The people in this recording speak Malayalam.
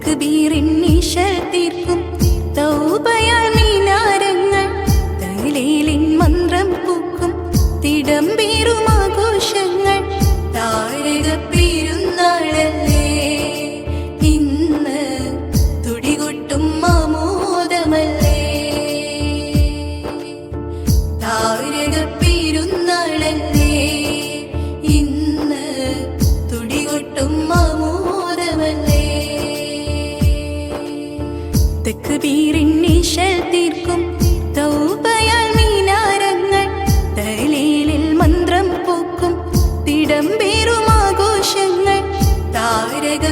തെക്കുബീറിൻ നിശൽ തീർക്കും തൗബയാൽ മീനാരങ്ങൾ തഹ്ലീലിൻ മന്ത്രം പൂക്കും തിടമ്പേറും ആഘോഷങ്ങൾ താരകപ്പെരുന്നാളല്ലേ ഇന്ന് തുടികൊട്ടും ആമോദമല്ലേ താരകപ്പെരുന്നാളല്ലേ ഇന്ന് തുടികൊട്ടും ആമോദമല്ലേ തെക്കുബീറിൻ നിശൽ തീർക്കും തൗബയാൽ മീനാരങ്ങൾ തഹ്ലീലിൽ മന്ത്രം പൂക്കും തിടമ്പേറും ആഘോഷങ്ങൾ താരക